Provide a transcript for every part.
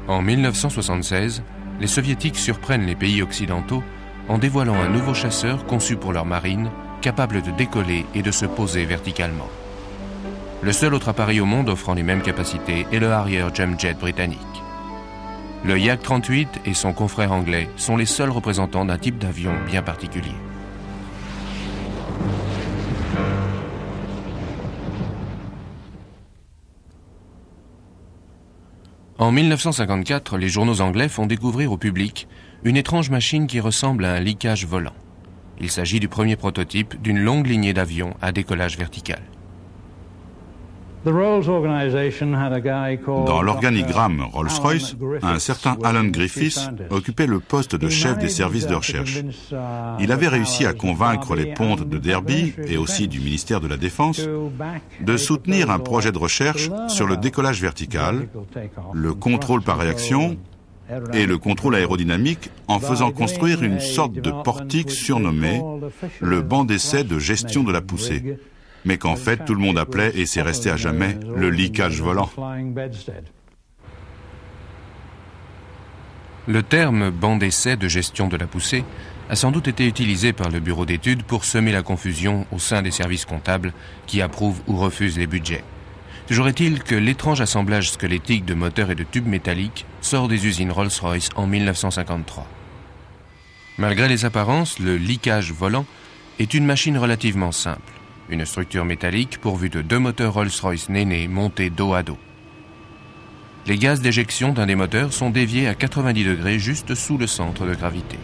En 1976, les Soviétiques surprennent les pays occidentaux en dévoilant un nouveau chasseur conçu pour leur marine, capable de décoller et de se poser verticalement. Le seul autre appareil au monde offrant les mêmes capacités est le Harrier Jump Jet britannique. Le Yak-38 et son confrère anglais sont les seuls représentants d'un type d'avion bien particulier. En 1954, les journaux anglais font découvrir au public une étrange machine qui ressemble à un liquage volant. Il s'agit du premier prototype d'une longue lignée d'avions à décollage vertical. Dans l'organigramme Rolls-Royce, un certain Alan Griffiths occupait le poste de chef des services de recherche. Il avait réussi à convaincre les pontes de Derby et aussi du ministère de la Défense de soutenir un projet de recherche sur le décollage vertical, le contrôle par réaction et le contrôle aérodynamique en faisant construire une sorte de portique surnommé le banc d'essai de gestion de la poussée, mais qu'en fait tout le monde appelait, et c'est resté à jamais, le liquage volant. Le terme banc d'essai de gestion de la poussée a sans doute été utilisé par le bureau d'études pour semer la confusion au sein des services comptables qui approuvent ou refusent les budgets. Toujours est-il que l'étrange assemblage squelettique de moteurs et de tubes métalliques sort des usines Rolls-Royce en 1953. Malgré les apparences, le liquage volant est une machine relativement simple. Une structure métallique pourvue de 2 moteurs Rolls-Royce Néné montés dos à dos. Les gaz d'éjection d'un des moteurs sont déviés à 90 degrés juste sous le centre de gravité.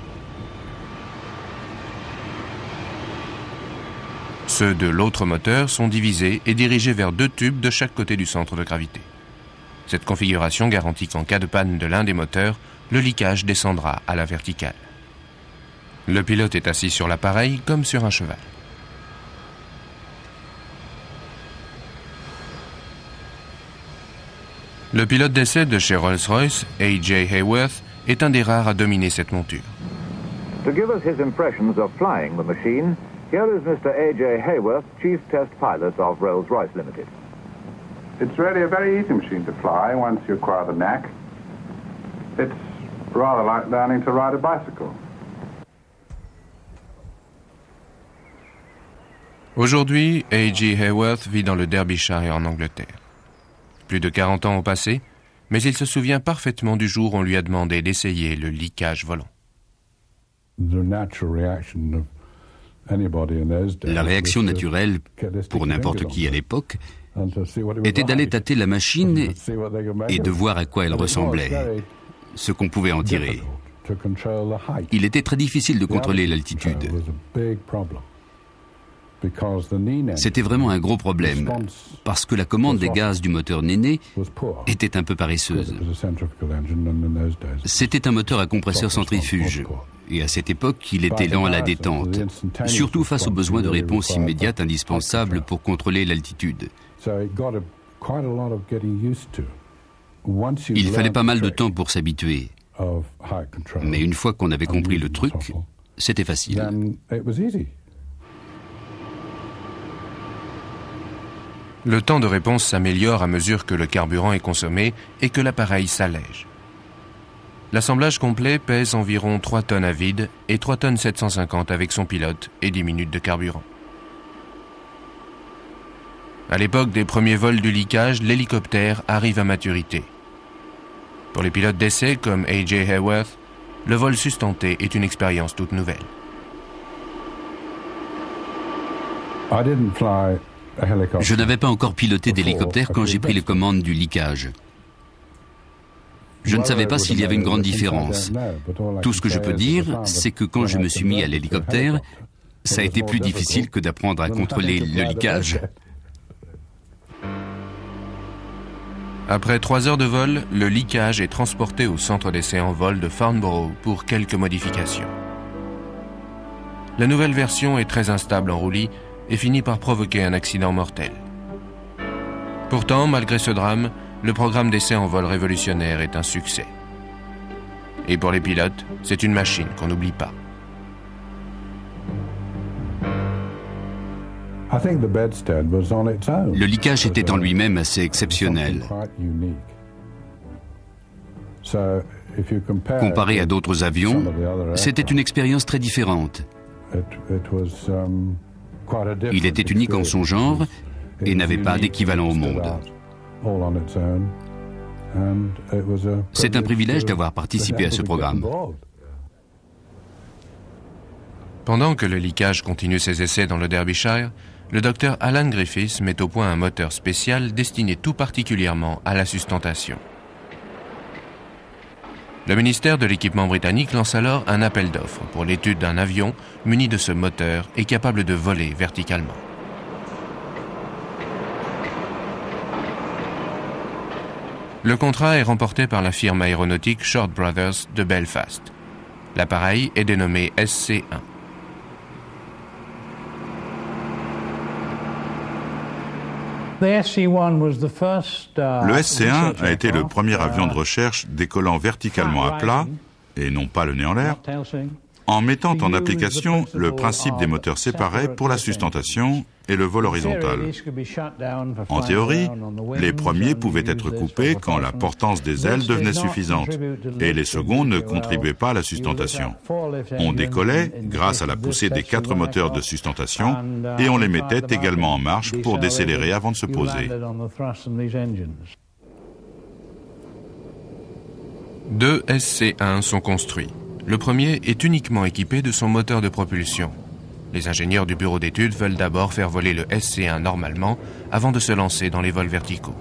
Ceux de l'autre moteur sont divisés et dirigés vers 2 tubes de chaque côté du centre de gravité. Cette configuration garantit qu'en cas de panne de l'un des moteurs, le liquage descendra à la verticale. Le pilote est assis sur l'appareil comme sur un cheval. Le pilote d'essai de chez Rolls-Royce, A.J. Hayworth, est un des rares à dominer cette monture. To give us his impressions of flying the machine, here is Mr. A.J. Hayworth, Chief Test Pilot of Rolls-Royce Limited. It's really a very easy machine to fly once you acquire the knack. It's rather like learning to ride a bicycle. Aujourd'hui, A.J. Hayworth vit dans le Derbyshire en Angleterre. Plus de 40 ans ont passé, mais il se souvient parfaitement du jour où on lui a demandé d'essayer le liquage volant. La réaction naturelle, pour n'importe qui à l'époque, était d'aller tâter la machine et de voir à quoi elle ressemblait, ce qu'on pouvait en tirer. Il était très difficile de contrôler l'altitude. C'était vraiment un gros problème, parce que la commande des gaz du moteur Néné était un peu paresseuse. C'était un moteur à compresseur centrifuge, et à cette époque, il était lent à la détente, surtout face aux besoins de réponse immédiate indispensables pour contrôler l'altitude. Il fallait pas mal de temps pour s'habituer, mais une fois qu'on avait compris le truc, c'était facile. Le temps de réponse s'améliore à mesure que le carburant est consommé et que l'appareil s'allège. L'assemblage complet pèse environ 3 tonnes à vide et 3 tonnes 750 avec son pilote et 10 minutes de carburant. À l'époque des premiers vols du liquage, l'hélicoptère arrive à maturité. Pour les pilotes d'essai comme A.J. Hayworth, le vol sustenté est une expérience toute nouvelle. Je n'avais pas encore piloté d'hélicoptère quand j'ai pris les commandes du liquage. Je ne savais pas s'il y avait une grande différence. Tout ce que je peux dire, c'est que quand je me suis mis à l'hélicoptère, ça a été plus difficile que d'apprendre à contrôler le liquage. Après 3 heures de vol, le liquage est transporté au centre d'essai en vol de Farnborough pour quelques modifications. La nouvelle version est très instable en roulis et finit par provoquer un accident mortel. Pourtant, malgré ce drame, le programme d'essai en vol révolutionnaire est un succès. Et pour les pilotes, c'est une machine qu'on n'oublie pas. Le liquage était en lui-même assez exceptionnel. Comparé à d'autres avions, c'était une expérience très différente. Il était unique en son genre et n'avait pas d'équivalent au monde. C'est un privilège d'avoir participé à ce programme. Pendant que le Lycage continue ses essais dans le Derbyshire, le docteur Alan Griffiths met au point un moteur spécial destiné tout particulièrement à la sustentation. Le ministère de l'équipement britannique lance alors un appel d'offres pour l'étude d'un avion muni de ce moteur et capable de voler verticalement. Le contrat est remporté par la firme aéronautique Short Brothers de Belfast. L'appareil est dénommé SC-1. Le SC-1 a été le premier avion de recherche décollant verticalement à plat, et non pas le nez en l'air, en mettant en application le principe des moteurs séparés pour la sustentation et le vol horizontal. En théorie, les premiers pouvaient être coupés quand la portance des ailes devenait suffisante, et les seconds ne contribuaient pas à la sustentation. On décollait grâce à la poussée des 4 moteurs de sustentation, et on les mettait également en marche pour décélérer avant de se poser. 2 SC-1 sont construits. Le premier est uniquement équipé de son moteur de propulsion. Les ingénieurs du bureau d'études veulent d'abord faire voler le SC-1 normalement avant de se lancer dans les vols verticaux.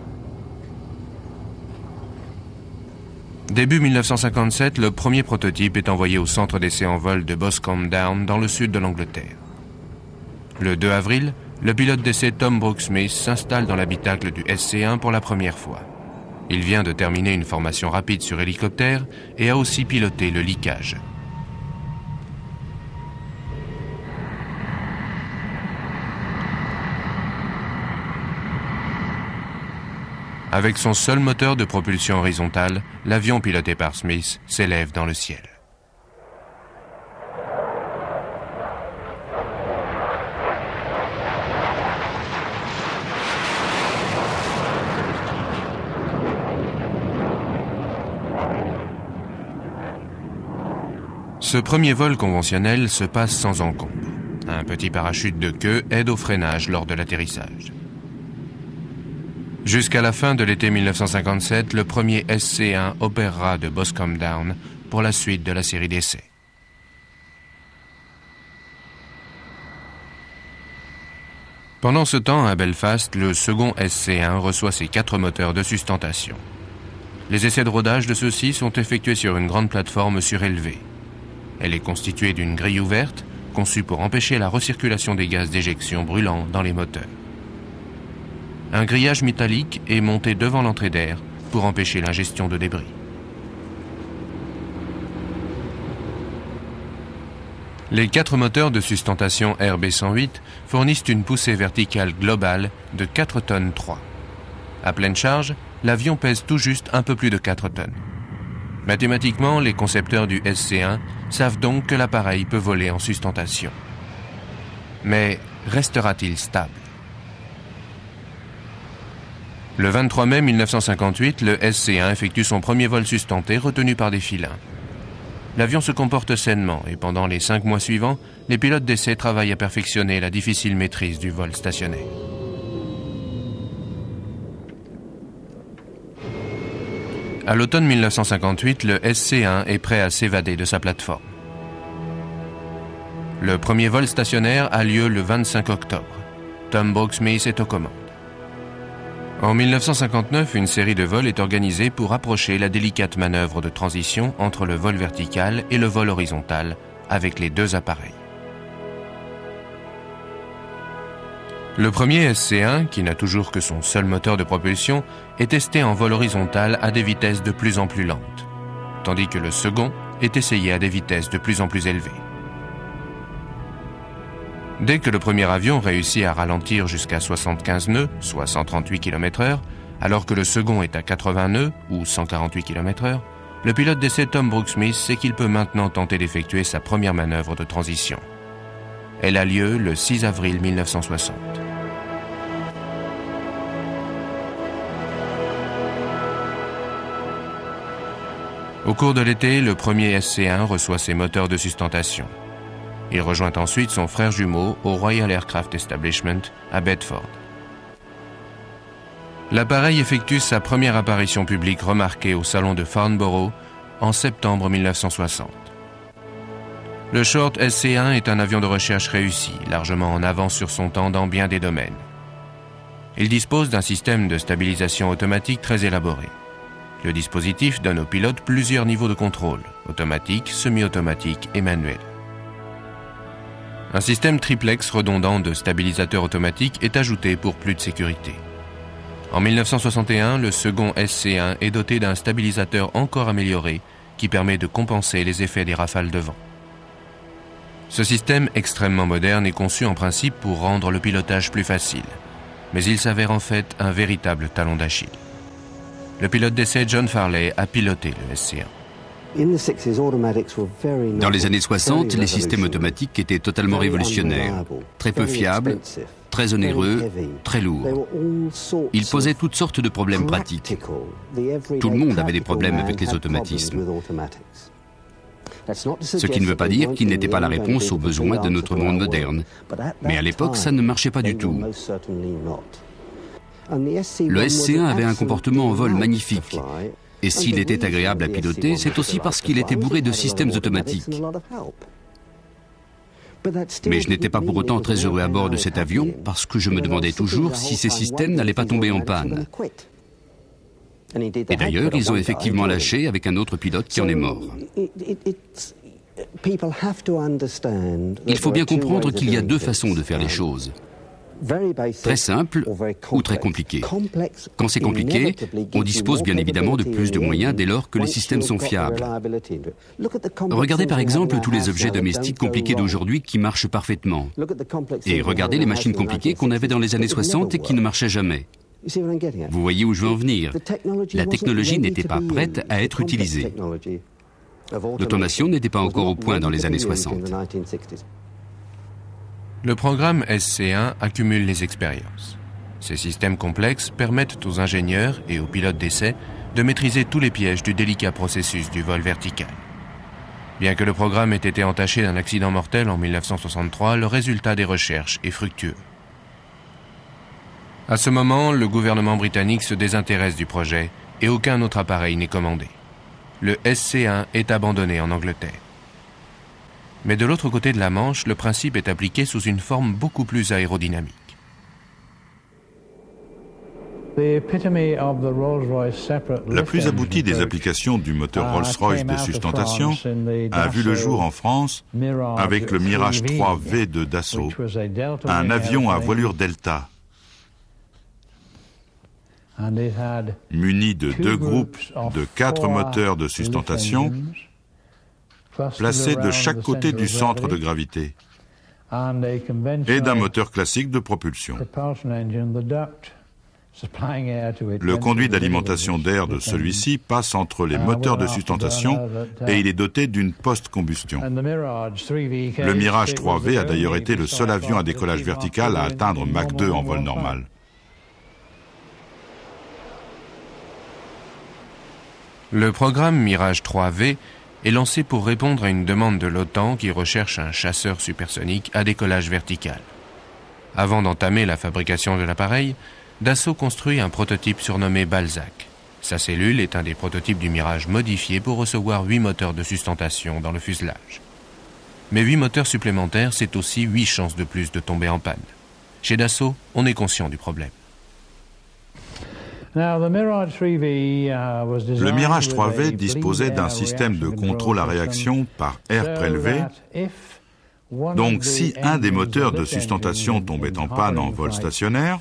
Début 1957, le premier prototype est envoyé au centre d'essai en vol de Boscombe Down dans le sud de l'Angleterre. Le 2 avril, le pilote d'essai Tom Brooke-Smith s'installe dans l'habitacle du SC-1 pour la première fois. Il vient de terminer une formation rapide sur hélicoptère et a aussi piloté le Lycage. Avec son seul moteur de propulsion horizontale, l'avion piloté par Smith s'élève dans le ciel. Ce premier vol conventionnel se passe sans encombre. Un petit parachute de queue aide au freinage lors de l'atterrissage. Jusqu'à la fin de l'été 1957, le premier SC-1 opérera de Boscombe Down pour la suite de la série d'essais. Pendant ce temps, à Belfast, le second SC-1 reçoit ses 4 moteurs de sustentation. Les essais de rodage de ceux-ci sont effectués sur une grande plateforme surélevée. Elle est constituée d'une grille ouverte, conçue pour empêcher la recirculation des gaz d'éjection brûlants dans les moteurs. Un grillage métallique est monté devant l'entrée d'air pour empêcher l'ingestion de débris. Les 4 moteurs de sustentation RB108 fournissent une poussée verticale globale de 4 tonnes 3. À pleine charge, l'avion pèse tout juste un peu plus de 4 tonnes. Mathématiquement, les concepteurs du SC-1 savent donc que l'appareil peut voler en sustentation. Mais restera-t-il stable? Le 23 mai 1958, le SC-1 effectue son premier vol sustenté retenu par des filins. L'avion se comporte sainement et pendant les 5 mois suivants, les pilotes d'essai travaillent à perfectionner la difficile maîtrise du vol stationnaire. À l'automne 1958, le SC-1 est prêt à s'évader de sa plateforme. Le premier vol stationnaire a lieu le 25 octobre. Tom Brooke-Smith est aux commandes. En 1959, une série de vols est organisée pour approcher la délicate manœuvre de transition entre le vol vertical et le vol horizontal avec les 2 appareils. Le premier SC-1, qui n'a toujours que son seul moteur de propulsion, est testé en vol horizontal à des vitesses de plus en plus lentes, tandis que le second est essayé à des vitesses de plus en plus élevées. Dès que le premier avion réussit à ralentir jusqu'à 75 nœuds, soit 138 km/h, alors que le second est à 80 nœuds, ou 148 km/h, le pilote d'essai Tom Brooke-Smith sait qu'il peut maintenant tenter d'effectuer sa première manœuvre de transition. Elle a lieu le 6 avril 1960. Au cours de l'été, le premier SC-1 reçoit ses moteurs de sustentation. Il rejoint ensuite son frère jumeau au Royal Aircraft Establishment à Bedford. L'appareil effectue sa première apparition publique remarquée au salon de Farnborough en septembre 1960. Le Short SC-1 est un avion de recherche réussi, largement en avance sur son temps dans bien des domaines. Il dispose d'un système de stabilisation automatique très élaboré. Le dispositif donne aux pilotes plusieurs niveaux de contrôle, automatique, semi-automatique et manuel. Un système triplex redondant de stabilisateurs automatiques est ajouté pour plus de sécurité. En 1961, le second SC-1 est doté d'un stabilisateur encore amélioré qui permet de compenser les effets des rafales de vent. Ce système extrêmement moderne est conçu en principe pour rendre le pilotage plus facile, mais il s'avère en fait un véritable talon d'Achille. Le pilote d'essai John Farley a piloté le SC-1. Dans les années 60, les systèmes automatiques étaient totalement révolutionnaires, très peu fiables, très onéreux, très lourds. Ils posaient toutes sortes de problèmes pratiques. Tout le monde avait des problèmes avec les automatismes. Ce qui ne veut pas dire qu'ils n'étaient pas la réponse aux besoins de notre monde moderne. Mais à l'époque, ça ne marchait pas du tout. Le SC-1 avait un comportement en vol magnifique. Et s'il était agréable à piloter, c'est aussi parce qu'il était bourré de systèmes automatiques. Mais je n'étais pas pour autant très heureux à bord de cet avion, parce que je me demandais toujours si ces systèmes n'allaient pas tomber en panne. Et d'ailleurs, ils ont effectivement lâché avec un autre pilote qui en est mort. Il faut bien comprendre qu'il y a deux façons de faire les choses. Très simple ou très compliqué. Quand c'est compliqué, on dispose bien évidemment de plus de moyens dès lors que les systèmes sont fiables. Regardez par exemple tous les objets domestiques compliqués d'aujourd'hui qui marchent parfaitement. Et regardez les machines compliquées qu'on avait dans les années 60 et qui ne marchaient jamais. Vous voyez où je veux en venir. La technologie n'était pas prête à être utilisée. L'automation n'était pas encore au point dans les années 60. Le programme SC-1 accumule les expériences. Ces systèmes complexes permettent aux ingénieurs et aux pilotes d'essai de maîtriser tous les pièges du délicat processus du vol vertical. Bien que le programme ait été entaché d'un accident mortel en 1963, le résultat des recherches est fructueux. À ce moment, le gouvernement britannique se désintéresse du projet et aucun autre appareil n'est commandé. Le SC-1 est abandonné en Angleterre. Mais de l'autre côté de la Manche, le principe est appliqué sous une forme beaucoup plus aérodynamique. La plus aboutie des applications du moteur Rolls-Royce de sustentation a vu le jour en France avec le Mirage 3V de Dassault, un avion à voilure Delta, muni de deux groupes de 4 moteurs de sustentation placés de chaque côté du centre de gravité et d'un moteur classique de propulsion. Le conduit d'alimentation d'air de celui-ci passe entre les moteurs de sustentation et il est doté d'une post-combustion. Le Mirage 3V a d'ailleurs été le seul avion à décollage vertical à atteindre Mach 2 en vol normal. Le programme Mirage 3V est lancé pour répondre à une demande de l'OTAN qui recherche un chasseur supersonique à décollage vertical. Avant d'entamer la fabrication de l'appareil, Dassault construit un prototype surnommé Balzac. Sa cellule est un des prototypes du Mirage modifié pour recevoir 8 moteurs de sustentation dans le fuselage. Mais 8 moteurs supplémentaires, c'est aussi 8 chances de plus de tomber en panne. Chez Dassault, on est conscient du problème. Le Mirage 3V disposait d'un système de contrôle à réaction par air prélevé. Donc, si un des moteurs de sustentation tombait en panne en vol stationnaire,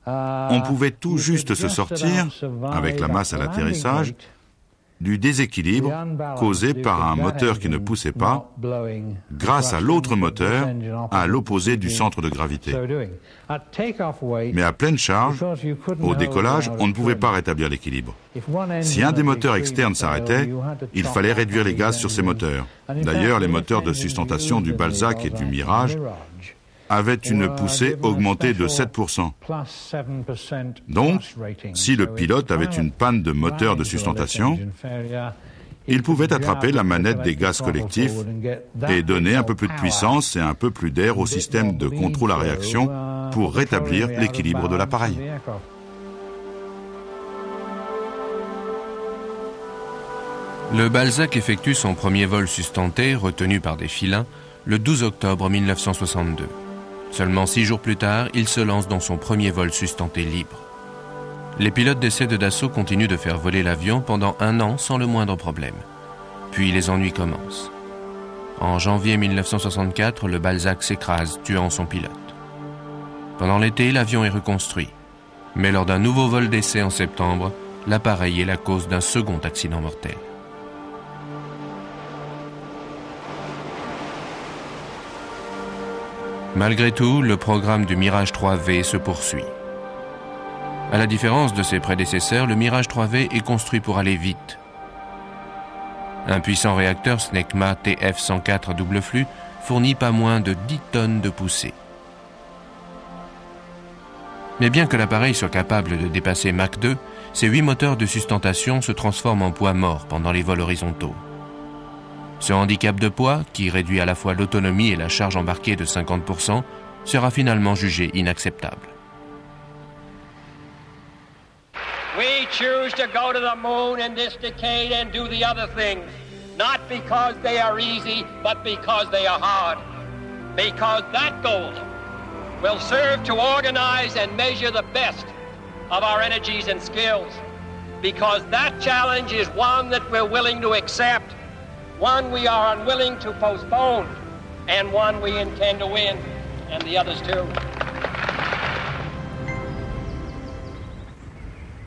on pouvait tout juste se sortir, avec la masse à l'atterrissage, du déséquilibre causé par un moteur qui ne poussait pas grâce à l'autre moteur à l'opposé du centre de gravité. Mais à pleine charge, au décollage, on ne pouvait pas rétablir l'équilibre. Si un des moteurs externes s'arrêtait, il fallait réduire les gaz sur ces moteurs. D'ailleurs, les moteurs de sustentation du Balzac et du Mirage avait une poussée augmentée de 7%. Donc, si le pilote avait une panne de moteur de sustentation, il pouvait attraper la manette des gaz collectifs et donner un peu plus de puissance et un peu plus d'air au système de contrôle à réaction pour rétablir l'équilibre de l'appareil. Le Balzac effectue son premier vol sustenté, retenu par des filins, le 12 octobre 1962. Seulement 6 jours plus tard, il se lance dans son premier vol sustenté libre. Les pilotes d'essai de Dassault continuent de faire voler l'avion pendant 1 an sans le moindre problème. Puis les ennuis commencent. En janvier 1964, le Balzac s'écrase, tuant son pilote. Pendant l'été, l'avion est reconstruit. Mais lors d'un nouveau vol d'essai en septembre, l'appareil est la cause d'un second accident mortel. Malgré tout, le programme du Mirage 3V se poursuit. À la différence de ses prédécesseurs, le Mirage 3V est construit pour aller vite. Un puissant réacteur Snecma TF104 double flux fournit pas moins de 10 tonnes de poussée. Mais bien que l'appareil soit capable de dépasser Mach 2, ses 8 moteurs de sustentation se transforment en poids mort pendant les vols horizontaux. Ce handicap de poids, qui réduit à la fois l'autonomie et la charge embarquée de 50%, sera finalement jugé inacceptable. We choose to go to the moon in this decade and do the other things, not because they are easy, but because they are hard. Because that goal will serve to organize and measure the best of our energies and skills. Because that challenge is one that we're willing to accept, one we are unwilling to postpone, and one we intend to win, and the others too.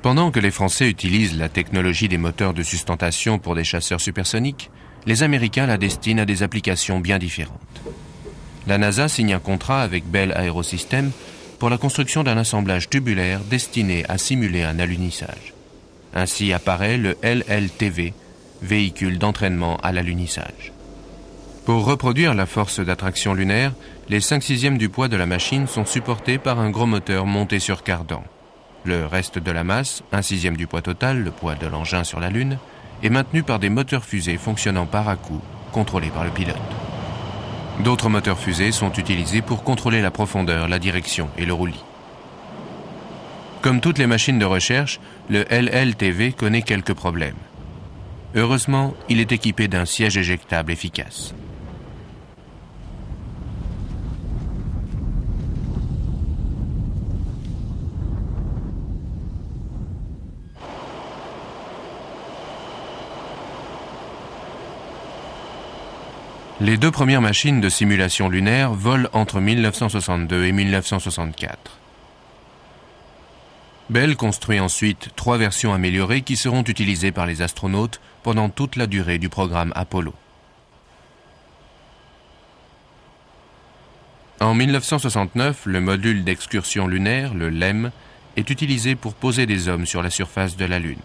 Pendant que les Français utilisent la technologie des moteurs de sustentation pour des chasseurs supersoniques, les Américains la destinent à des applications bien différentes. La NASA signe un contrat avec Bell Aerosystems pour la construction d'un assemblage tubulaire destiné à simuler un alunissage. Ainsi apparaît le LLTV, véhicule d'entraînement à l'alunissage. Pour reproduire la force d'attraction lunaire, les 5/6 du poids de la machine sont supportés par un gros moteur monté sur cardan. Le reste de la masse, 1/6 du poids total, le poids de l'engin sur la Lune, est maintenu par des moteurs fusées fonctionnant par à-coups, contrôlés par le pilote. D'autres moteurs fusées sont utilisés pour contrôler la profondeur, la direction et le roulis. Comme toutes les machines de recherche, le LLTV connaît quelques problèmes. Heureusement, il est équipé d'un siège éjectable efficace. Les 2 premières machines de simulation lunaire volent entre 1962 et 1964. Bell construit ensuite 3 versions améliorées qui seront utilisées par les astronautes pendant toute la durée du programme Apollo. En 1969, le module d'excursion lunaire, le LEM, est utilisé pour poser des hommes sur la surface de la Lune.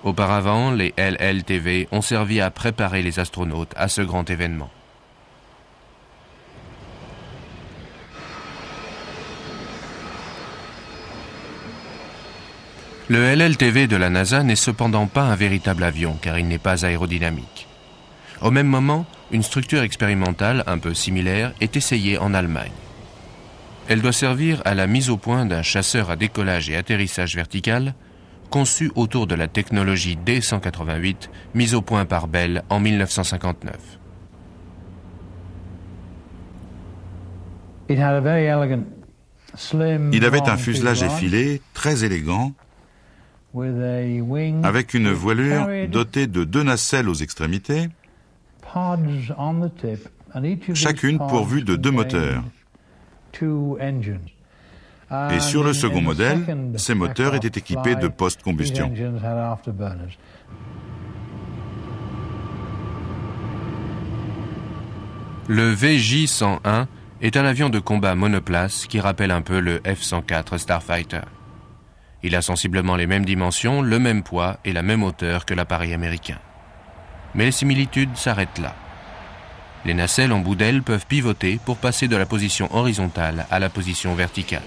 Auparavant, les LLTV ont servi à préparer les astronautes à ce grand événement. Le LLTV de la NASA n'est cependant pas un véritable avion car il n'est pas aérodynamique. Au même moment, une structure expérimentale un peu similaire est essayée en Allemagne. Elle doit servir à la mise au point d'un chasseur à décollage et atterrissage vertical conçu autour de la technologie D-188 mise au point par Bell en 1959. Il avait un fuselage effilé, très élégant, avec une voilure dotée de 2 nacelles aux extrémités, chacune pourvue de 2 moteurs. Et sur le second modèle, ces moteurs étaient équipés de post-combustion. Le VJ-101 est un avion de combat monoplace qui rappelle un peu le F-104 Starfighter. Il a sensiblement les mêmes dimensions, le même poids et la même hauteur que l'appareil américain. Mais les similitudes s'arrêtent là. Les nacelles en bout d'aile peuvent pivoter pour passer de la position horizontale à la position verticale.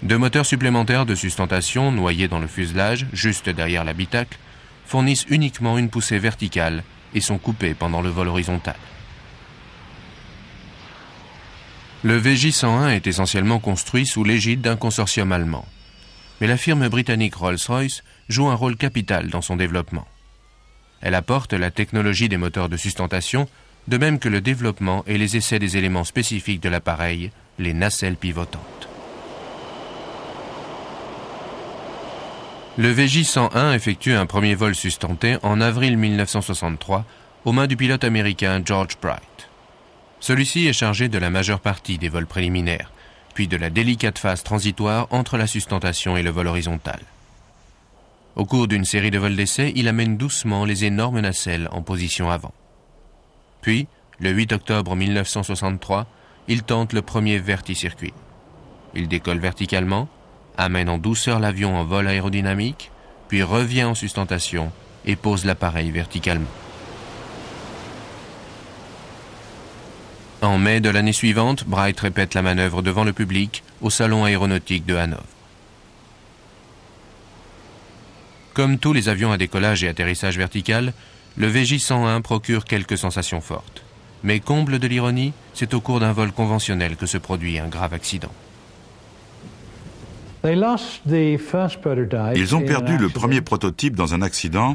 2 moteurs supplémentaires de sustentation noyés dans le fuselage, juste derrière l'habitacle, fournissent uniquement une poussée verticale et sont coupés pendant le vol horizontal. Le VJ-101 est essentiellement construit sous l'égide d'un consortium allemand. Mais la firme britannique Rolls-Royce joue un rôle capital dans son développement. Elle apporte la technologie des moteurs de sustentation, de même que le développement et les essais des éléments spécifiques de l'appareil, les nacelles pivotantes. Le VJ-101 effectue un premier vol sustenté en avril 1963 aux mains du pilote américain George Bright. Celui-ci est chargé de la majeure partie des vols préliminaires, puis de la délicate phase transitoire entre la sustentation et le vol horizontal. Au cours d'une série de vols d'essai, il amène doucement les énormes nacelles en position avant. Puis, le 8 octobre 1963, il tente le premier verticircuit. Il décolle verticalement, amène en douceur l'avion en vol aérodynamique, puis revient en sustentation et pose l'appareil verticalement. En mai de l'année suivante, Bright répète la manœuvre devant le public au salon aéronautique de Hanovre. Comme tous les avions à décollage et atterrissage vertical, le VJ-101 procure quelques sensations fortes. Mais comble de l'ironie, c'est au cours d'un vol conventionnel que se produit un grave accident. Ils ont perdu le premier prototype dans un accident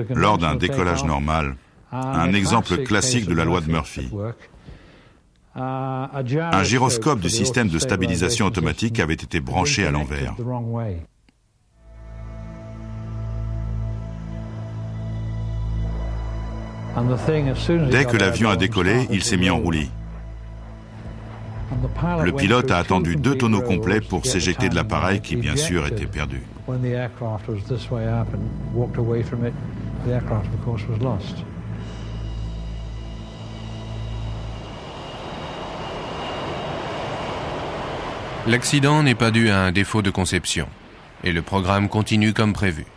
lors d'un décollage normal, un exemple classique de la loi de Murphy. Un gyroscope du système de stabilisation automatique avait été branché à l'envers. Dès que l'avion a décollé, il s'est mis en roulis. Le pilote a attendu 2 tonneaux complets pour s'éjecter de l'appareil qui, bien sûr, était perdu. L'accident n'est pas dû à un défaut de conception, et le programme continue comme prévu.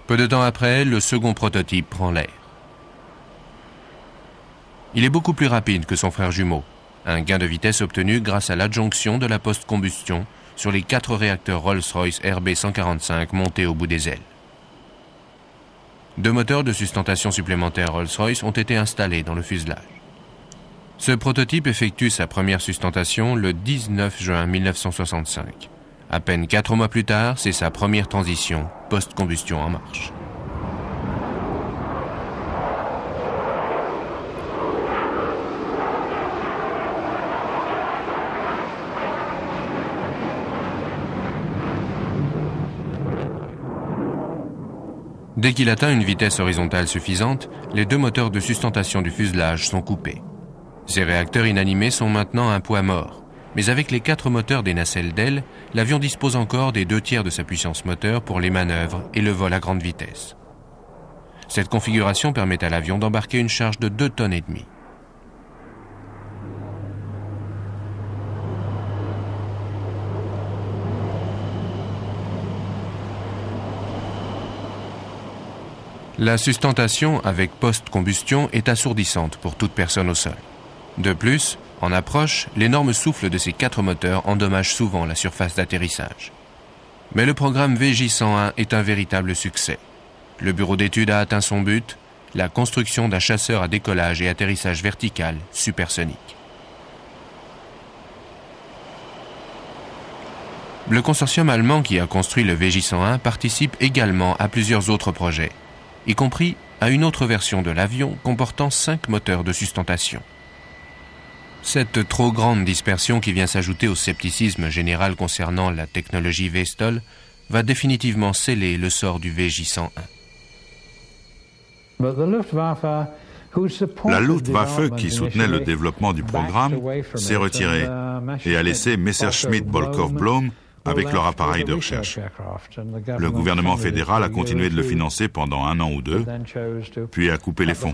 Peu de temps après, le second prototype prend l'air. Il est beaucoup plus rapide que son frère jumeau, un gain de vitesse obtenu grâce à l'adjonction de la post-combustion sur les 4 réacteurs Rolls-Royce RB145 montés au bout des ailes. 2 moteurs de sustentation supplémentaires Rolls-Royce ont été installés dans le fuselage. Ce prototype effectue sa première sustentation le 19 juin 1965. À peine 4 mois plus tard, c'est sa première transition post-combustion en marche. Dès qu'il atteint une vitesse horizontale suffisante, les 2 moteurs de sustentation du fuselage sont coupés. Ces réacteurs inanimés sont maintenant un poids mort, mais avec les 4 moteurs des nacelles d'aile, l'avion dispose encore des 2/3 de sa puissance moteur pour les manœuvres et le vol à grande vitesse. Cette configuration permet à l'avion d'embarquer une charge de 2,5 tonnes. La sustentation avec post-combustion est assourdissante pour toute personne au sol. De plus, en approche, l'énorme souffle de ces 4 moteurs endommage souvent la surface d'atterrissage. Mais le programme VJ-101 est un véritable succès. Le bureau d'études a atteint son but, la construction d'un chasseur à décollage et atterrissage vertical supersonique. Le consortium allemand qui a construit le VJ-101 participe également à plusieurs autres projets, y compris à une autre version de l'avion comportant 5 moteurs de sustentation. Cette trop grande dispersion qui vient s'ajouter au scepticisme général concernant la technologie V-STOL va définitivement sceller le sort du VJ-101. La Luftwaffe, qui soutenait le développement du programme, s'est retirée et a laissé Messerschmitt-Bölkow-Blohm avec leur appareil de recherche. Le gouvernement fédéral a continué de le financer pendant 1 an ou 2, puis a coupé les fonds.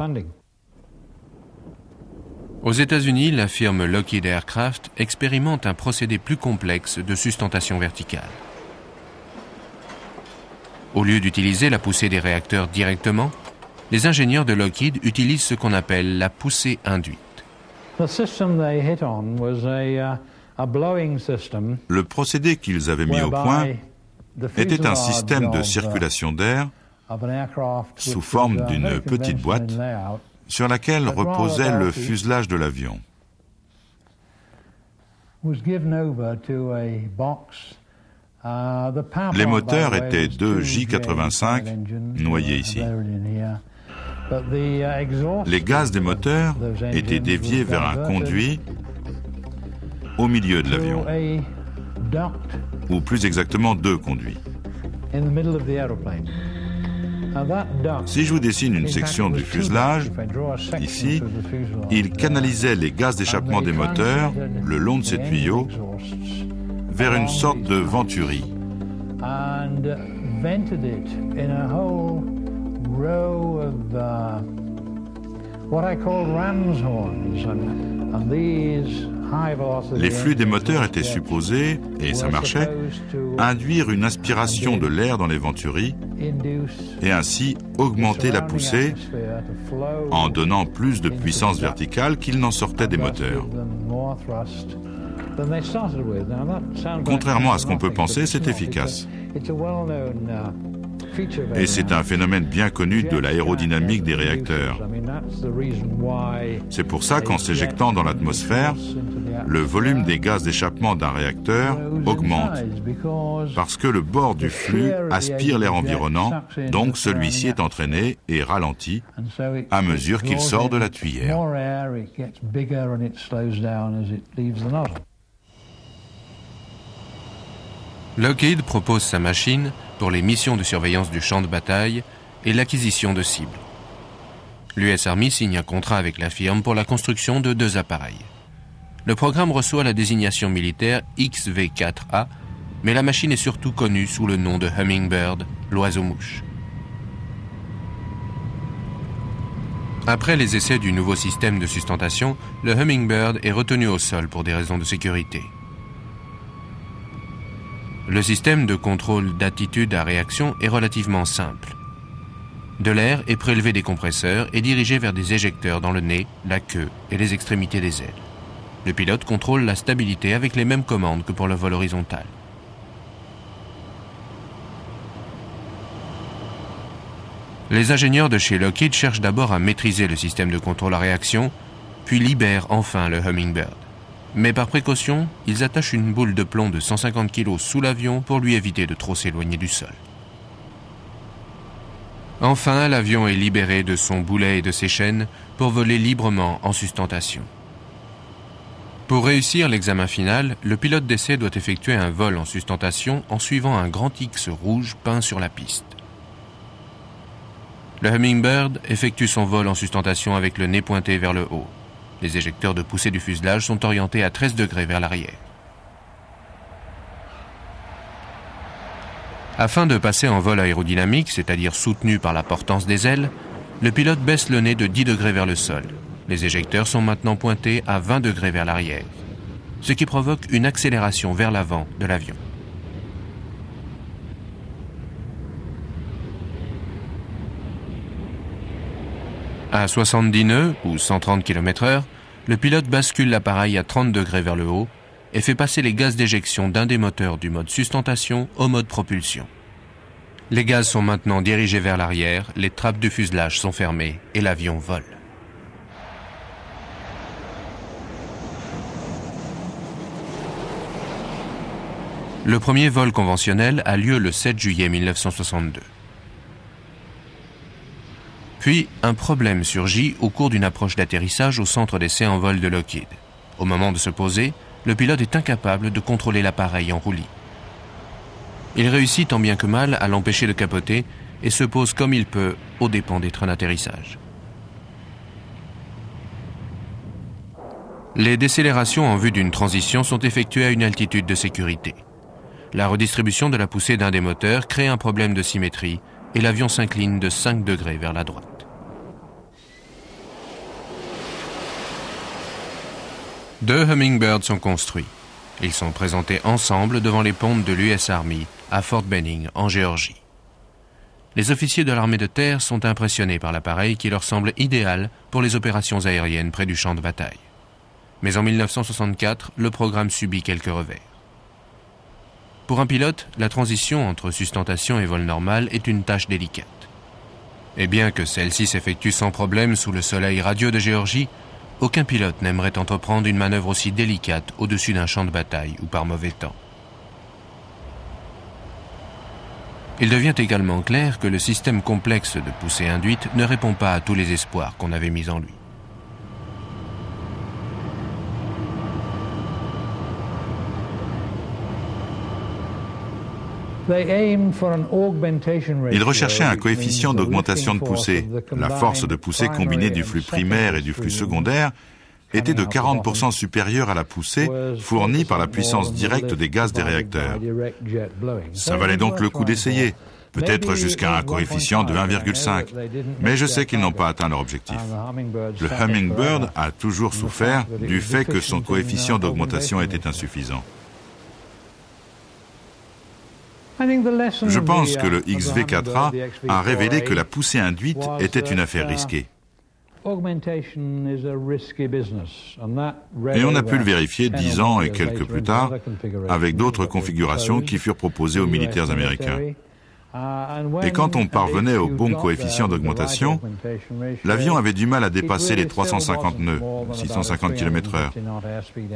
Aux États-Unis, la firme Lockheed Aircraft expérimente un procédé plus complexe de sustentation verticale. Au lieu d'utiliser la poussée des réacteurs directement, les ingénieurs de Lockheed utilisent ce qu'on appelle la poussée induite. Le procédé qu'ils avaient mis au point était un système de circulation d'air sous forme d'une petite boîte sur laquelle reposait le fuselage de l'avion. Les moteurs étaient deux J-85 noyés ici. Les gaz des moteurs étaient déviés vers un conduit au milieu de l'avion, ou plus exactement deux conduits. Si je vous dessine une section du fuselage, ici, il canalisait les gaz d'échappement des moteurs le long de ces tuyaux vers une sorte de venturi. Les flux des moteurs étaient supposés, et ça marchait, induire une aspiration de l'air dans les venturis et ainsi augmenter la poussée en donnant plus de puissance verticale qu'il n'en sortait des moteurs. Contrairement à ce qu'on peut penser, c'est efficace. Et c'est un phénomène bien connu de l'aérodynamique des réacteurs. C'est pour ça qu'en s'éjectant dans l'atmosphère, le volume des gaz d'échappement d'un réacteur augmente, parce que le bord du flux aspire l'air environnant, donc celui-ci est entraîné et ralenti à mesure qu'il sort de la tuyère. Lockheed propose sa machine pour les missions de surveillance du champ de bataille et l'acquisition de cibles. L'US Army signe un contrat avec la firme pour la construction de 2 appareils. Le programme reçoit la désignation militaire XV-4A, mais la machine est surtout connue sous le nom de Hummingbird, l'oiseau-mouche. Après les essais du nouveau système de sustentation, le Hummingbird est retenu au sol pour des raisons de sécurité. Le système de contrôle d'attitude à réaction est relativement simple. De l'air est prélevé des compresseurs et dirigé vers des éjecteurs dans le nez, la queue et les extrémités des ailes. Le pilote contrôle la stabilité avec les mêmes commandes que pour le vol horizontal. Les ingénieurs de chez Lockheed cherchent d'abord à maîtriser le système de contrôle à réaction, puis libèrent enfin le Hummingbird. Mais par précaution, ils attachent une boule de plomb de 150 kg sous l'avion pour lui éviter de trop s'éloigner du sol. Enfin, l'avion est libéré de son boulet et de ses chaînes pour voler librement en sustentation. Pour réussir l'examen final, le pilote d'essai doit effectuer un vol en sustentation en suivant un grand X rouge peint sur la piste. Le Hummingbird effectue son vol en sustentation avec le nez pointé vers le haut. Les éjecteurs de poussée du fuselage sont orientés à 13 degrés vers l'arrière. Afin de passer en vol aérodynamique, c'est-à-dire soutenu par la portance des ailes, le pilote baisse le nez de 10 degrés vers le sol. Les éjecteurs sont maintenant pointés à 20 degrés vers l'arrière, ce qui provoque une accélération vers l'avant de l'avion. À 70 nœuds, ou 130 km/h, le pilote bascule l'appareil à 30 degrés vers le haut et fait passer les gaz d'éjection d'un des moteurs du mode sustentation au mode propulsion. Les gaz sont maintenant dirigés vers l'arrière, les trappes du fuselage sont fermées et l'avion vole. Le premier vol conventionnel a lieu le 7 juillet 1962. Puis, un problème surgit au cours d'une approche d'atterrissage au centre d'essai en vol de Lockheed. Au moment de se poser, le pilote est incapable de contrôler l'appareil en roulis. Il réussit tant bien que mal à l'empêcher de capoter et se pose comme il peut aux dépens des trains d'atterrissage. Les décélérations en vue d'une transition sont effectuées à une altitude de sécurité. La redistribution de la poussée d'un des moteurs crée un problème de symétrie et l'avion s'incline de 5 degrés vers la droite. Deux Hummingbirds sont construits. Ils sont présentés ensemble devant les pompes de l'US Army à Fort Benning, en Géorgie. Les officiers de l'armée de terre sont impressionnés par l'appareil qui leur semble idéal pour les opérations aériennes près du champ de bataille. Mais en 1964, le programme subit quelques revers. Pour un pilote, la transition entre sustentation et vol normal est une tâche délicate. Et bien que celle-ci s'effectue sans problème sous le soleil radieux de Géorgie, aucun pilote n'aimerait entreprendre une manœuvre aussi délicate au-dessus d'un champ de bataille ou par mauvais temps. Il devient également clair que le système complexe de poussée induite ne répond pas à tous les espoirs qu'on avait mis en lui. Ils recherchaient un coefficient d'augmentation de poussée. La force de poussée combinée du flux primaire et du flux secondaire était de 40% supérieure à la poussée fournie par la puissance directe des gaz des réacteurs. Ça valait donc le coup d'essayer, peut-être jusqu'à un coefficient de 1,5. Mais je sais qu'ils n'ont pas atteint leur objectif. Le Hummingbird a toujours souffert du fait que son coefficient d'augmentation était insuffisant. Je pense que le XV4A a révélé que la poussée induite était une affaire risquée. Et on a pu le vérifier 10 ans et quelques plus tard avec d'autres configurations qui furent proposées aux militaires américains. Et quand on parvenait au bon coefficient d'augmentation, l'avion avait du mal à dépasser les 350 nœuds, 650 km/h,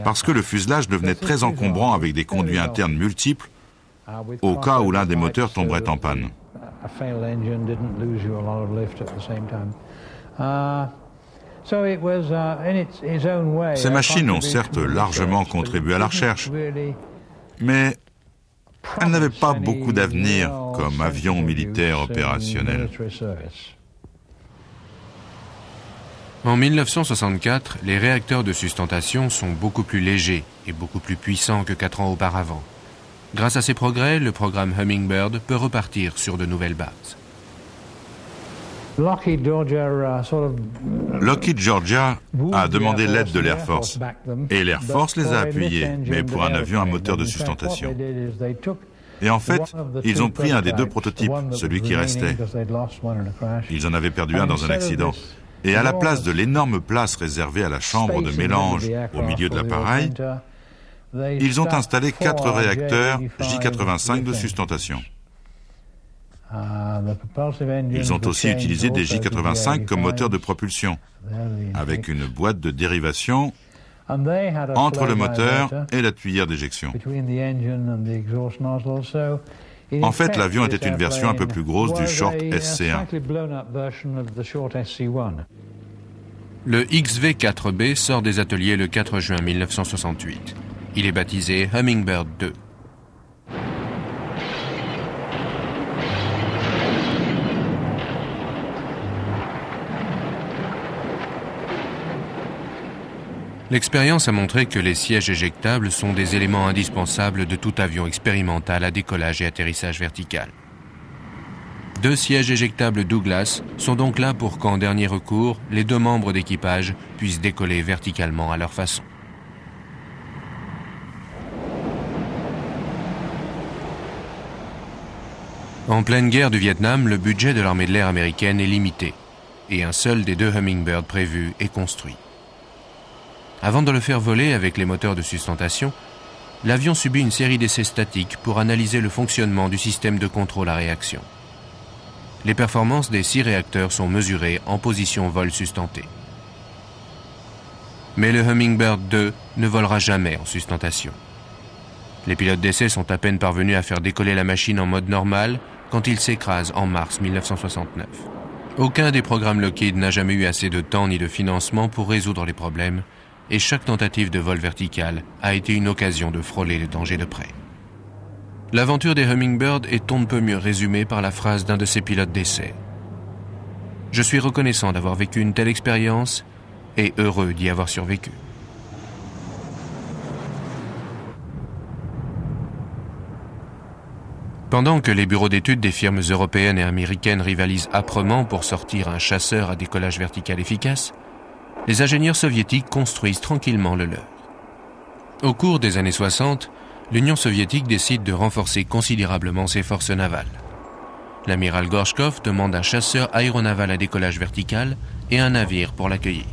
parce que le fuselage devenait très encombrant avec des conduits internes multiples au cas où l'un des moteurs tomberait en panne. Ces machines ont certes largement contribué à la recherche, mais elles n'avaient pas beaucoup d'avenir comme avions militaires opérationnels. En 1964, les réacteurs de sustentation sont beaucoup plus légers et beaucoup plus puissants que 4 ans auparavant. Grâce à ces progrès, le programme Hummingbird peut repartir sur de nouvelles bases. Lockheed Georgia a demandé l'aide de l'Air Force et l'Air Force les a appuyés, mais pour un avion à moteur de sustentation. Et en fait, ils ont pris un des 2 prototypes, celui qui restait. Ils en avaient perdu un dans un accident. Et à la place de l'énorme place réservée à la chambre de mélange au milieu de l'appareil, ils ont installé 4 réacteurs J85 de sustentation. Ils ont aussi utilisé des J85 comme moteur de propulsion, avec une boîte de dérivation entre le moteur et la tuyère d'éjection. En fait, l'avion était une version un peu plus grosse du Short SC1. Le XV4B sort des ateliers le 4 juin 1968. Il est baptisé Hummingbird 2. L'expérience a montré que les sièges éjectables sont des éléments indispensables de tout avion expérimental à décollage et atterrissage vertical. 2 sièges éjectables Douglas sont donc là pour qu'en dernier recours, les 2 membres d'équipage puissent décoller verticalement à leur façon. En pleine guerre du Vietnam, le budget de l'armée de l'air américaine est limité et un seul des 2 Hummingbird prévus est construit. Avant de le faire voler avec les moteurs de sustentation, l'avion subit une série d'essais statiques pour analyser le fonctionnement du système de contrôle à réaction. Les performances des 6 réacteurs sont mesurées en position vol sustenté. Mais le Hummingbird 2 ne volera jamais en sustentation. Les pilotes d'essai sont à peine parvenus à faire décoller la machine en mode normal quand il s'écrase en mars 1969. Aucun des programmes Lockheed n'a jamais eu assez de temps ni de financement pour résoudre les problèmes, et chaque tentative de vol vertical a été une occasion de frôler le danger de près. L'aventure des Hummingbird est on ne peut mieux résumée par la phrase d'un de ses pilotes d'essai. « Je suis reconnaissant d'avoir vécu une telle expérience et heureux d'y avoir survécu. » Pendant que les bureaux d'études des firmes européennes et américaines rivalisent âprement pour sortir un chasseur à décollage vertical efficace, les ingénieurs soviétiques construisent tranquillement le leur. Au cours des années 60, l'Union soviétique décide de renforcer considérablement ses forces navales. L'amiral Gorshkov demande un chasseur aéronaval à décollage vertical et un navire pour l'accueillir.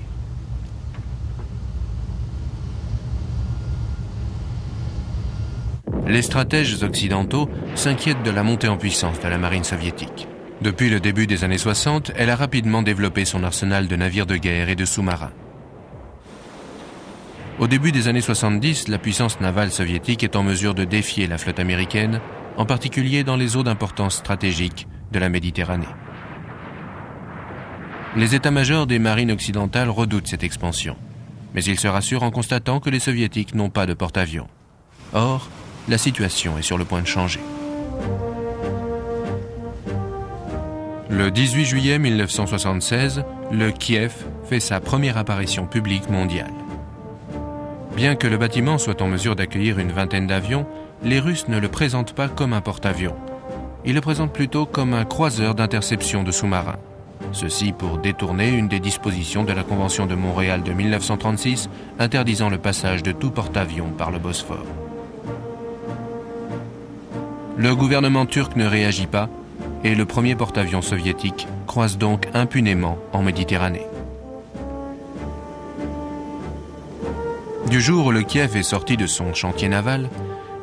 Les stratèges occidentaux s'inquiètent de la montée en puissance de la marine soviétique. Depuis le début des années 60, elle a rapidement développé son arsenal de navires de guerre et de sous-marins. Au début des années 70, la puissance navale soviétique est en mesure de défier la flotte américaine, en particulier dans les eaux d'importance stratégique de la Méditerranée. Les états-majors des marines occidentales redoutent cette expansion, mais ils se rassurent en constatant que les soviétiques n'ont pas de porte-avions. Or, la situation est sur le point de changer. Le 18 juillet 1976, le Kiev fait sa première apparition publique mondiale. Bien que le bâtiment soit en mesure d'accueillir une vingtaine d'avions, les Russes ne le présentent pas comme un porte-avions. Ils le présentent plutôt comme un croiseur d'interception de sous-marins. Ceci pour détourner une des dispositions de la Convention de Montréal de 1936 interdisant le passage de tout porte-avions par le Bosphore. Le gouvernement turc ne réagit pas et le premier porte-avions soviétique croise donc impunément en Méditerranée. Du jour où le Kiev est sorti de son chantier naval,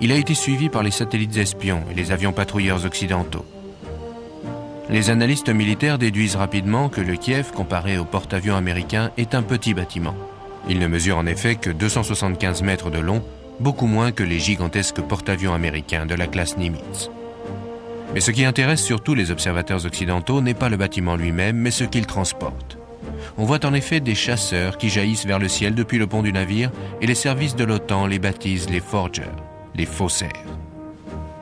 il a été suivi par les satellites espions et les avions patrouilleurs occidentaux. Les analystes militaires déduisent rapidement que le Kiev, comparé au porte-avions américain, est un petit bâtiment. Il ne mesure en effet que 275 mètres de long, beaucoup moins que les gigantesques porte-avions américains de la classe Nimitz. Mais ce qui intéresse surtout les observateurs occidentaux n'est pas le bâtiment lui-même, mais ce qu'il transporte. On voit en effet des chasseurs qui jaillissent vers le ciel depuis le pont du navire et les services de l'OTAN les baptisent les Forgers, les faussaires.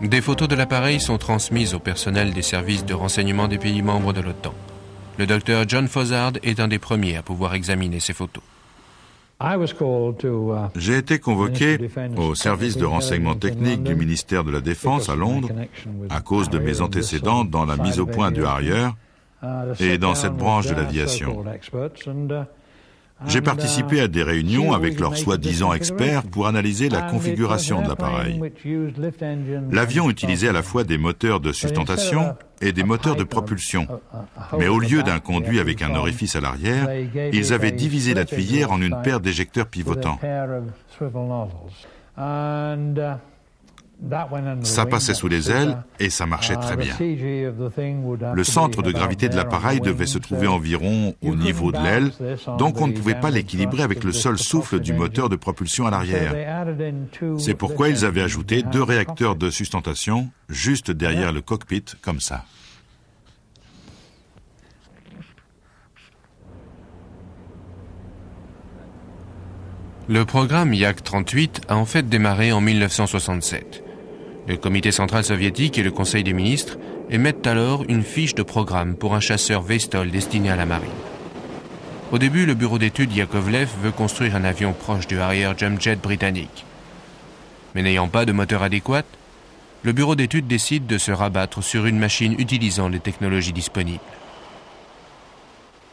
Des photos de l'appareil sont transmises au personnel des services de renseignement des pays membres de l'OTAN. Le docteur John Fossard est un des premiers à pouvoir examiner ces photos. J'ai été convoqué au service de renseignement technique du ministère de la Défense à Londres à cause de mes antécédents dans la mise au point du Harrier et dans cette branche de l'aviation. J'ai participé à des réunions avec leurs soi-disant experts pour analyser la configuration de l'appareil. L'avion utilisait à la fois des moteurs de sustentation et des moteurs de propulsion. Mais au lieu d'un conduit avec un orifice à l'arrière, ils avaient divisé la tuyère en une paire d'éjecteurs pivotants. Ça passait sous les ailes et ça marchait très bien. Le centre de gravité de l'appareil devait se trouver environ au niveau de l'aile, donc on ne pouvait pas l'équilibrer avec le seul souffle du moteur de propulsion à l'arrière. C'est pourquoi ils avaient ajouté 2 réacteurs de sustentation juste derrière le cockpit, comme ça. Le programme Yak-38 a en fait démarré en 1967. Le comité central soviétique et le conseil des ministres émettent alors une fiche de programme pour un chasseur Vostol destiné à la marine. Au début, le bureau d'études Yakovlev veut construire un avion proche du Harrier Jump Jet britannique. Mais n'ayant pas de moteur adéquat, le bureau d'études décide de se rabattre sur une machine utilisant les technologies disponibles.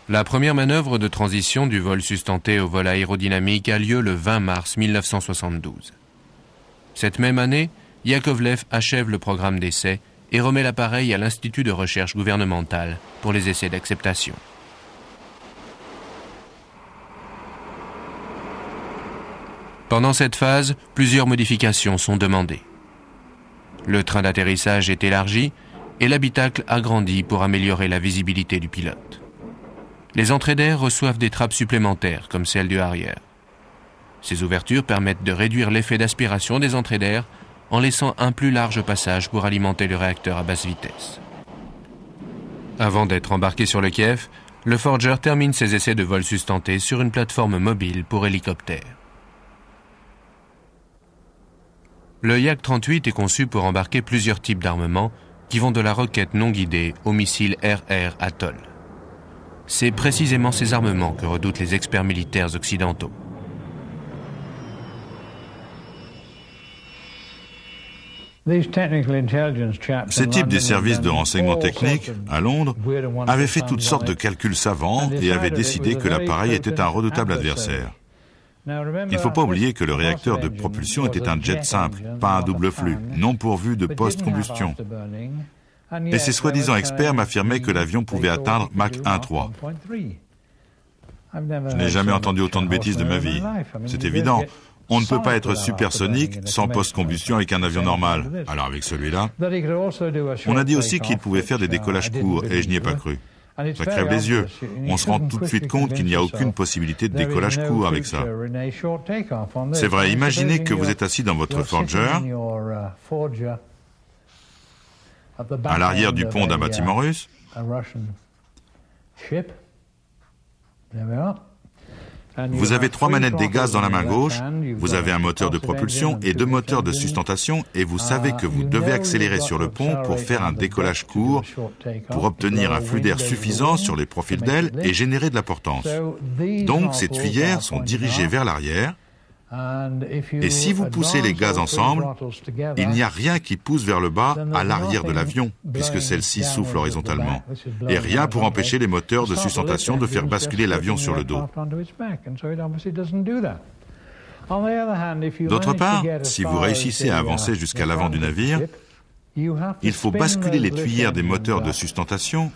La première manœuvre de transition du vol sustenté au vol aérodynamique a lieu le 20 mars 1972. Cette même année, Yakovlev achève le programme d'essai et remet l'appareil à l'Institut de recherche gouvernementale pour les essais d'acceptation. Pendant cette phase, plusieurs modifications sont demandées. Le train d'atterrissage est élargi et l'habitacle agrandi pour améliorer la visibilité du pilote. Les entrées d'air reçoivent des trappes supplémentaires, comme celle du Harrier. Ces ouvertures permettent de réduire l'effet d'aspiration des entrées d'air en laissant un plus large passage pour alimenter le réacteur à basse vitesse. Avant d'être embarqué sur le Kiev, le Forger termine ses essais de vol sustenté sur une plateforme mobile pour hélicoptères. Le Yak-38 est conçu pour embarquer plusieurs types d'armements qui vont de la roquette non guidée au missile RR Atoll. C'est précisément ces armements que redoutent les experts militaires occidentaux. Ces types des services de renseignement technique, à Londres, avaient fait toutes sortes de calculs savants et avaient décidé que l'appareil était un redoutable adversaire. Il ne faut pas oublier que le réacteur de propulsion était un jet simple, pas un double flux, non pourvu de post-combustion. Et ces soi-disant experts m'affirmaient que l'avion pouvait atteindre Mach 1,3. Je n'ai jamais entendu autant de bêtises de ma vie. C'est évident. On ne peut pas être supersonique sans post-combustion avec un avion normal. Alors avec celui-là, on a dit aussi qu'il pouvait faire des décollages courts et je n'y ai pas cru. Ça crève les yeux. On se rend tout de suite compte qu'il n'y a aucune possibilité de décollage court avec ça. C'est vrai, imaginez que vous êtes assis dans votre Forger, à l'arrière du pont d'un bâtiment russe. Vous avez 3 manettes des gaz dans la main gauche, vous avez un moteur de propulsion et 2 moteurs de sustentation et vous savez que vous devez accélérer sur le pont pour faire un décollage court, pour obtenir un flux d'air suffisant sur les profils d'ailes et générer de la portance. Donc ces tuyères sont dirigées vers l'arrière et si vous poussez les gaz ensemble, il n'y a rien qui pousse vers le bas à l'arrière de l'avion, puisque celle-ci souffle horizontalement, et rien pour empêcher les moteurs de sustentation de faire basculer l'avion sur le dos. D'autre part, si vous réussissez à avancer jusqu'à l'avant du navire, il faut basculer les tuyères des moteurs de sustentation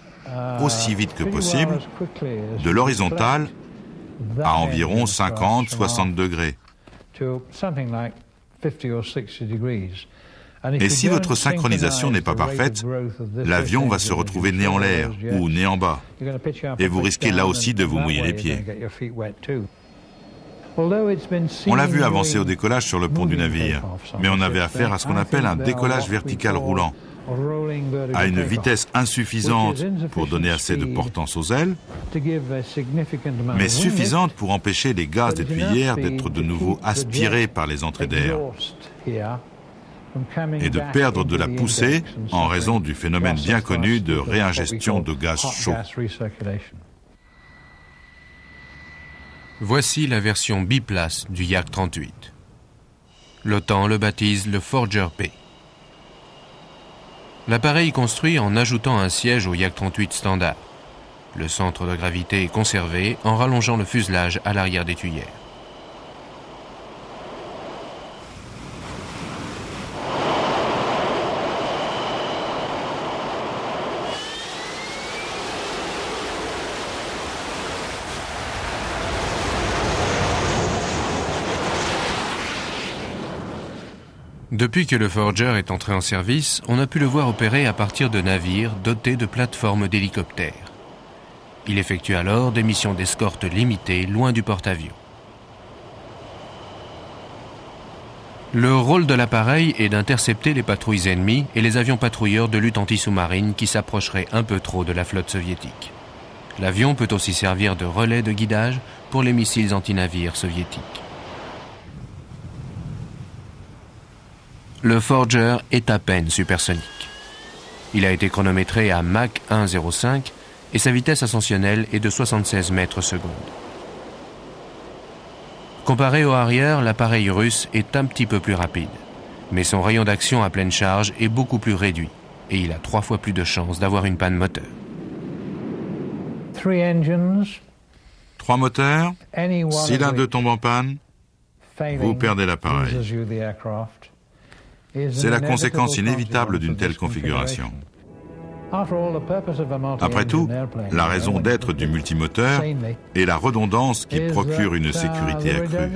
aussi vite que possible, de l'horizontale à environ 50-60 degrés. Et si votre synchronisation n'est pas parfaite, l'avion va se retrouver né en l'air ou né en bas. Et vous risquez là aussi de vous mouiller les pieds. On l'a vu avancer au décollage sur le pont du navire, mais on avait affaire à ce qu'on appelle un décollage vertical roulant, à une vitesse insuffisante pour donner assez de portance aux ailes, mais suffisante pour empêcher les gaz des tuyères d'être de nouveau aspirés par les entrées d'air et de perdre de la poussée en raison du phénomène bien connu de réingestion de gaz chaud. Voici la version biplace du Yak 38. L'OTAN le baptise le Forger P. L'appareil construit en ajoutant un siège au Yak 38 standard. Le centre de gravité est conservé en rallongeant le fuselage à l'arrière des tuyères. Depuis que le Forger est entré en service, on a pu le voir opérer à partir de navires dotés de plateformes d'hélicoptères. Il effectue alors des missions d'escorte limitées loin du porte-avions. Le rôle de l'appareil est d'intercepter les patrouilles ennemies et les avions patrouilleurs de lutte anti-sous-marine qui s'approcheraient un peu trop de la flotte soviétique. L'avion peut aussi servir de relais de guidage pour les missiles anti-navires soviétiques. Le Forger est à peine supersonique. Il a été chronométré à Mach 1,05 et sa vitesse ascensionnelle est de 76 mètres secondes. Comparé au Harrier, l'appareil russe est un petit peu plus rapide, mais son rayon d'action à pleine charge est beaucoup plus réduit et il a 3 fois plus de chances d'avoir une panne moteur. 3 moteurs, si l'un d'eux tombe en panne, vous perdez l'appareil. C'est la conséquence inévitable d'une telle configuration. Après tout, la raison d'être du multimoteur est la redondance qui procure une sécurité accrue.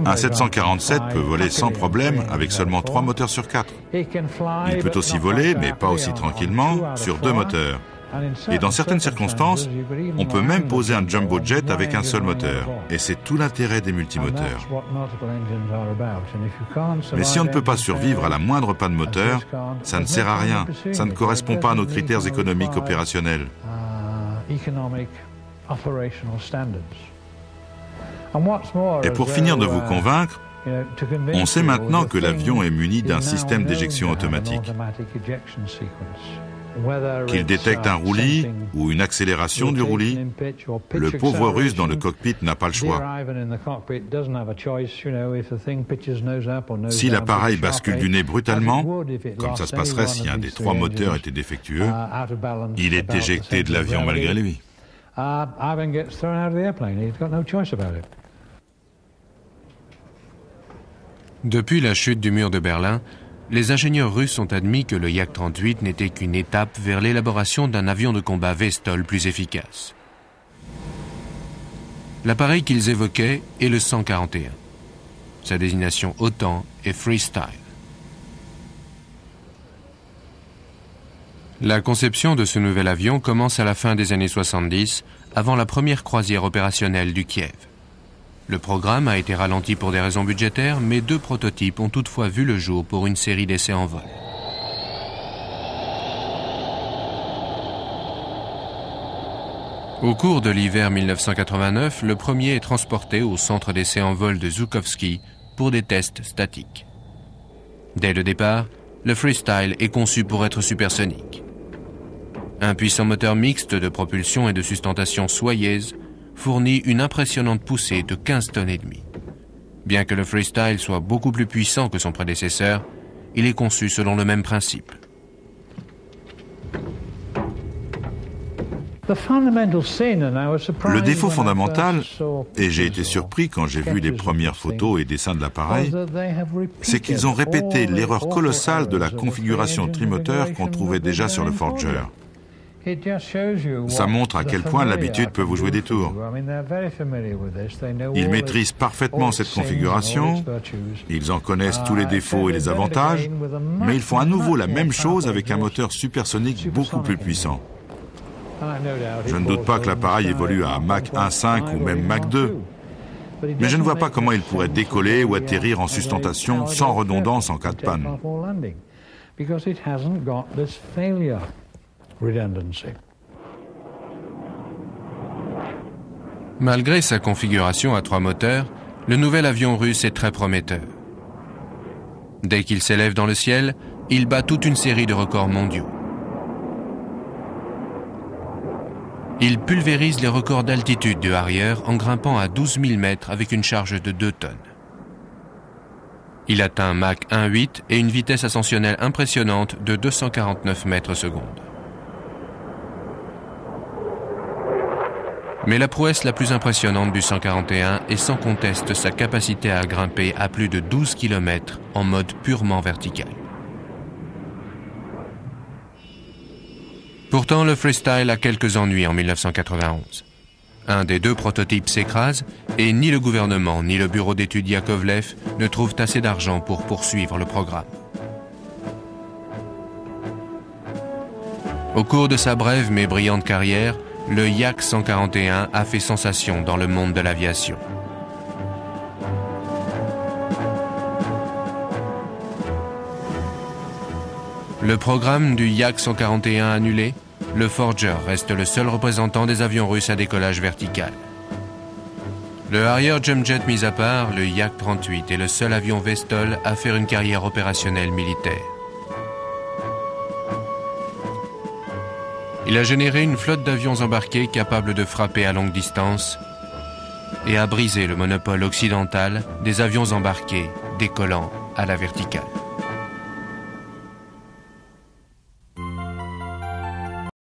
Un 747 peut voler sans problème avec seulement 3 moteurs sur 4. Il peut aussi voler, mais pas aussi tranquillement, sur 2 moteurs. Et dans certaines circonstances, on peut même poser un jumbo jet avec un seul moteur. Et c'est tout l'intérêt des multimoteurs. Mais si on ne peut pas survivre à la moindre panne moteur, ça ne sert à rien. Ça ne correspond pas à nos critères économiques opérationnels. Et pour finir de vous convaincre, on sait maintenant que l'avion est muni d'un système d'éjection automatique. Qu'il détecte un roulis ou une accélération du roulis, le pauvre russe dans le cockpit n'a pas le choix. Si l'appareil bascule du nez brutalement, comme ça se passerait si un des 3 moteurs était défectueux, il est éjecté de l'avion malgré lui. Depuis la chute du mur de Berlin, les ingénieurs russes ont admis que le Yak-38 n'était qu'une étape vers l'élaboration d'un avion de combat Vestol plus efficace. L'appareil qu'ils évoquaient est le 141. Sa désignation OTAN est Freestyle. La conception de ce nouvel avion commence à la fin des années 70, avant la première croisière opérationnelle du Kiev. Le programme a été ralenti pour des raisons budgétaires, mais 2 prototypes ont toutefois vu le jour pour une série d'essais en vol. Au cours de l'hiver 1989, le premier est transporté au centre d'essais en vol de Zhukovsky pour des tests statiques. Dès le départ, le Freestyle est conçu pour être supersonique. Un puissant moteur mixte de propulsion et de sustentation soyeuse fournit une impressionnante poussée de 15 tonnes et demie. Bien que le Freestyle soit beaucoup plus puissant que son prédécesseur, il est conçu selon le même principe. Le défaut fondamental, et j'ai été surpris quand j'ai vu les premières photos et dessins de l'appareil, c'est qu'ils ont répété l'erreur colossale de la configuration trimoteur qu'on trouvait déjà sur le Forger. Ça montre à quel point l'habitude peut vous jouer des tours. Ils maîtrisent parfaitement cette configuration, ils en connaissent tous les défauts et les avantages, mais ils font à nouveau la même chose avec un moteur supersonique beaucoup plus puissant. Je ne doute pas que l'appareil évolue à un Mach 1.5 ou même Mach 2, mais je ne vois pas comment il pourrait décoller ou atterrir en sustentation sans redondance en cas de panne. Malgré sa configuration à 3 moteurs, le nouvel avion russe est très prometteur. Dès qu'il s'élève dans le ciel, il bat toute une série de records mondiaux. Il pulvérise les records d'altitude de Harrier en grimpant à 12 000 mètres avec une charge de 2 tonnes. Il atteint Mach 1.8 et une vitesse ascensionnelle impressionnante de 249 mètres secondes. Mais la prouesse la plus impressionnante du 141 est sans conteste sa capacité à grimper à plus de 12 km en mode purement vertical. Pourtant, le Freestyle a quelques ennuis en 1991. Un des 2 prototypes s'écrase et ni le gouvernement ni le bureau d'études Yakovlev ne trouvent assez d'argent pour poursuivre le programme. Au cours de sa brève mais brillante carrière, le Yak-141 a fait sensation dans le monde de l'aviation. Le programme du Yak-141 annulé, le Forger reste le seul représentant des avions russes à décollage vertical. Le Harrier Jump Jet mis à part, le Yak-38 est le seul avion Vestol à faire une carrière opérationnelle militaire. Il a généré une flotte d'avions embarqués capables de frapper à longue distance et a brisé le monopole occidental des avions embarqués décollant à la verticale.